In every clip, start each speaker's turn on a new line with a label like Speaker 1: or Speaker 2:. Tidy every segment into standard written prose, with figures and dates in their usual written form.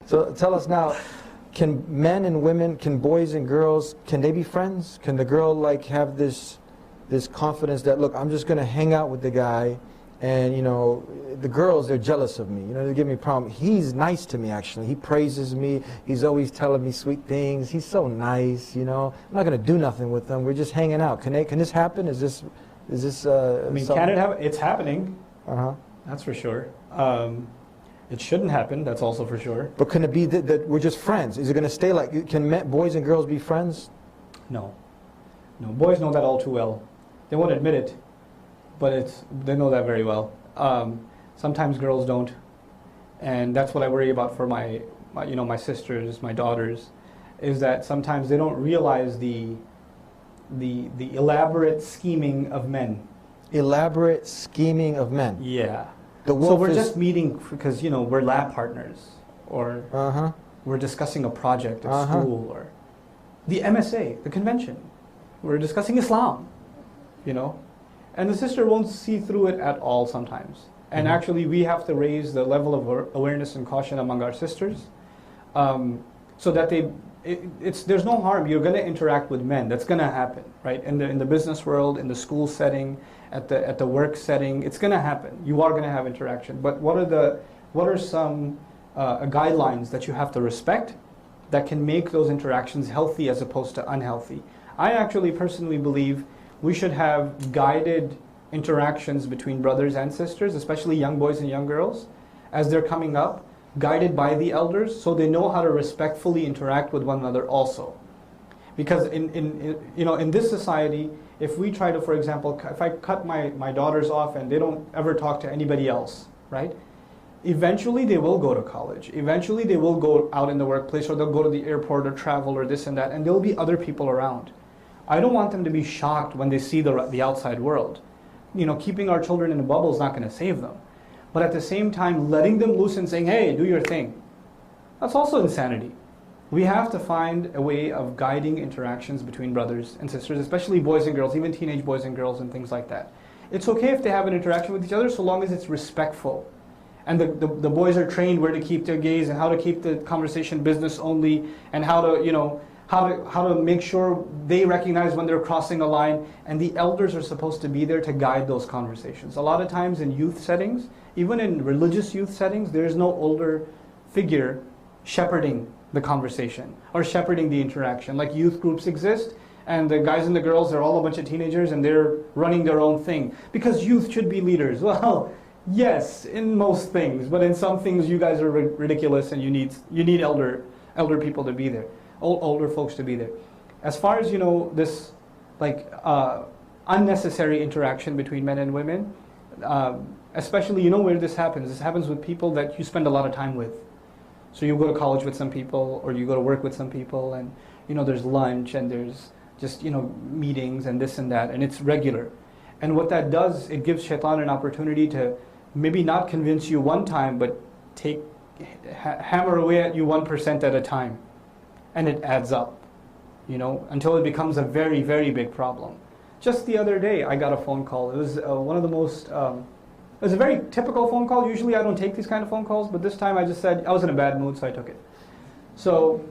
Speaker 1: So tell us now, can men and women, can boys and girls, can they be friends? Can the girl like have this confidence that, look, I'm just going to hang out with the guy, and you know, the girls, they're jealous of me. You know, they give me a problem. He's nice to me, actually. He praises me. He's always telling me sweet things. He's so nice, you know. I'm not going to do nothing with him. We're just hanging out. Can this happen? Is this
Speaker 2: I mean, can it happen? It's happening.
Speaker 1: Uh-huh.
Speaker 2: That's for sure. It shouldn't happen. That's also for sure.
Speaker 1: But can it be that we're just friends? Is it going to stay like, can boys and girls be friends?
Speaker 2: No. No, boys know that all too well. They won't admit it, but they know that very well. Sometimes girls don't, and that's what I worry about for my sisters, my daughters, is that sometimes they don't realize the elaborate scheming of men.
Speaker 1: Elaborate scheming of men.
Speaker 2: Yeah.
Speaker 1: So
Speaker 2: we're just meeting because we're lab partners, or
Speaker 1: uh-huh.
Speaker 2: we're discussing a project at
Speaker 1: uh-huh.
Speaker 2: school, or the MSA, the convention. We're discussing Islam, and the sister won't see through it at all sometimes. And
Speaker 1: mm-hmm.
Speaker 2: actually, we have to raise the level of awareness and caution among our sisters, so that there's no harm. You're going to interact with men. That's going to happen, right? In the business world, in the school setting, at the work setting, it's going to happen. You are going to have interaction. But what are some guidelines that you have to respect that can make those interactions healthy as opposed to unhealthy? I actually personally believe we should have guided interactions between brothers and sisters, especially young boys and young girls, as they're coming up, guided by the elders, so they know how to respectfully interact with one another also. Because in this society, if we try to, for example, if I cut my daughters off and they don't ever talk to anybody else, right? Eventually they will go to college. Eventually they will go out in the workplace, or they'll go to the airport or travel or this and that, and there'll be other people around. I don't want them to be shocked when they see the outside world. Keeping our children in a bubble is not going to save them. But at the same time, letting them loose and saying, hey, do your thing, that's also insanity. We have to find a way of guiding interactions between brothers and sisters, especially boys and girls, even teenage boys and girls and things like that. It's okay if they have an interaction with each other so long as it's respectful. And the boys are trained where to keep their gaze and how to keep the conversation business only, and how to make sure they recognize when they're crossing a line, and the elders are supposed to be there to guide those conversations. A lot of times in youth settings, even in religious youth settings, there is no older figure shepherding the conversation or shepherding the interaction. Like youth groups exist, and the guys and the girls are all a bunch of teenagers and they're running their own thing. Because youth should be leaders. Well, yes, in most things, but in some things you guys are ridiculous, and you need elder people to be there. Older folks to be there. As far as this unnecessary interaction between men and women, especially where this happens. This happens with people that you spend a lot of time with. So you go to college with some people, or you go to work with some people, and there's lunch and there's just meetings and this and that, and it's regular. And what that does, it gives shaitan an opportunity to maybe not convince you one time, but hammer away at you 1% at a time. And it adds up, until it becomes a very, very big problem. Just the other day, I got a phone call. It was one of the most, it was a very typical phone call. Usually I don't take these kind of phone calls, but this time I just said, I was in a bad mood, so I took it. So,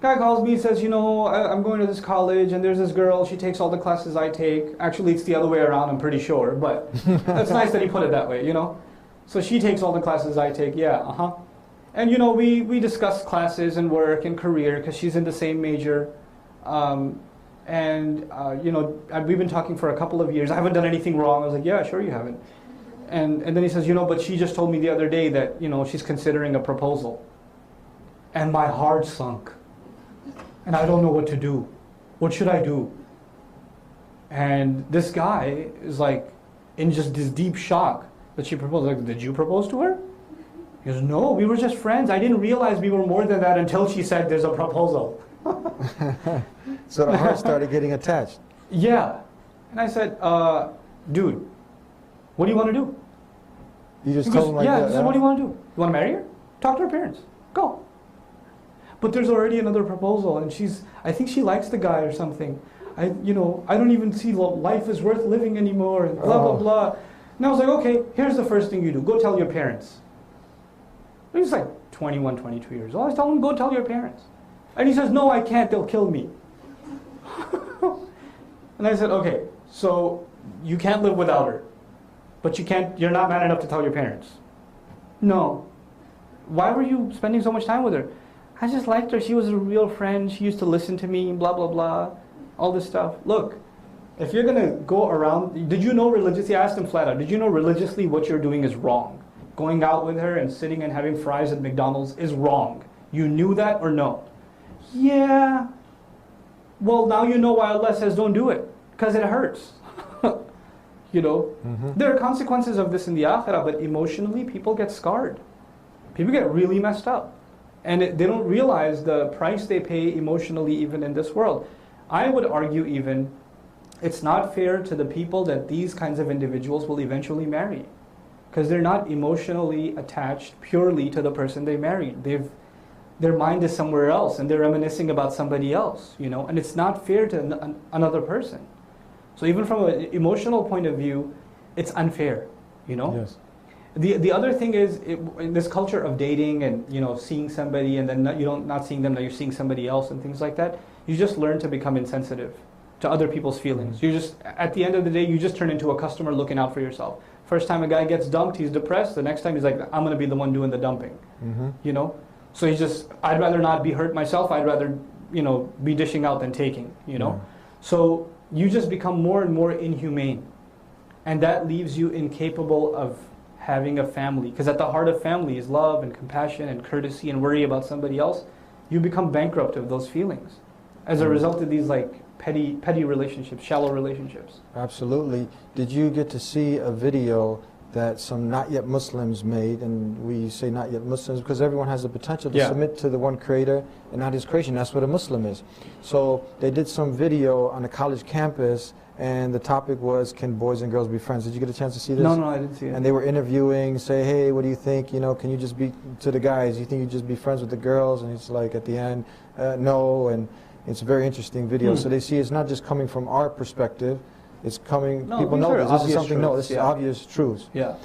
Speaker 2: guy calls me, says, I'm going to this college, and there's this girl, she takes all the classes I take. Actually, it's the other way around, I'm pretty sure, but that's nice that he put it that way, So she takes all the classes I take, yeah, uh-huh. And we discuss classes and work and career because she's in the same major. We've been talking for a couple of years. I haven't done anything wrong. I was like, yeah, sure you haven't. And then he says, but she just told me the other day that, she's considering a proposal. And my heart sunk. And I don't know what to do. What should I do? And this guy is like in just this deep shock that she proposed. Like, did you propose to her? He goes, no, we were just friends. I didn't realize we were more than that until she said there's a proposal.
Speaker 1: So the heart started getting attached.
Speaker 2: Yeah. And I said, dude, what do you want to do?
Speaker 1: You just told him like that?
Speaker 2: Yeah, said, what do you want to do? You want to marry her? Talk to her parents. Go. But there's already another proposal, and I think she likes the guy or something. I don't even see life is worth living anymore, and blah, blah, blah. And I was like, okay, here's the first thing you do. Go tell your parents. And he's like, 21, 22 years old. I tell him, go tell your parents. And he says, no, I can't, they'll kill me. And I said, okay, so you can't live without her, but you're not man enough to tell your parents. No. Why were you spending so much time with her? I just liked her, she was a real friend, she used to listen to me, blah, blah, blah, all this stuff. Look, if you're going to go around, did you know religiously, I asked him flat out, did you know religiously what you're doing is wrong? Going out with her and sitting and having fries at McDonald's is wrong. You knew that or no? Yeah. Well, now you know why Allah says don't do it. Because it hurts. You know? There are consequences of this in the akhirah, but emotionally people get scarred. People get really messed up. And they don't realize the price they pay emotionally even in this world. I would argue even, it's not fair to the people that these kinds of individuals will eventually marry. Because they're not emotionally attached purely to the person they married. Their mind is somewhere else and they're reminiscing about somebody else, you know, and it's not fair to another person. So even from an emotional point of view, it's unfair, you know.
Speaker 1: Yes.
Speaker 2: The other thing is, in this culture of dating and, you know, seeing somebody and then not seeing them, now you're seeing somebody else and things like that, you just learn to become insensitive to other people's feelings. You just, at the end of the day, you just turn into a customer looking out for yourself. First time a guy gets dumped, he's depressed. The next time he's like, I'm going to be the one doing the dumping, you know. So he's just, I'd rather not be hurt myself. I'd rather, you know, be dishing out than taking, you know. So you just become more and more inhumane. And that leaves you incapable of having a family. Because at the heart of family is love and compassion and courtesy and worry about somebody else. You become bankrupt of those feelings as a result of these like petty relationships, shallow relationships.
Speaker 1: Absolutely. Did you get to see a video that some not yet Muslims made? And we say not yet Muslims because everyone has the potential to submit to the one creator and not his creation. That's what a Muslim is. So they did some video on a college campus and the topic was, can boys and girls be friends? Did you get a chance to see this?
Speaker 2: No, I didn't see it.
Speaker 1: And they were interviewing, say, hey, what do you think? You know, can you just be, to the guys, you think you just be friends with the girls? And it's like at the end, no. And it's a very interesting video. So they see it's not just coming from our perspective. It's coming, people know this. This is something, no, this is obvious truths.
Speaker 2: Yeah.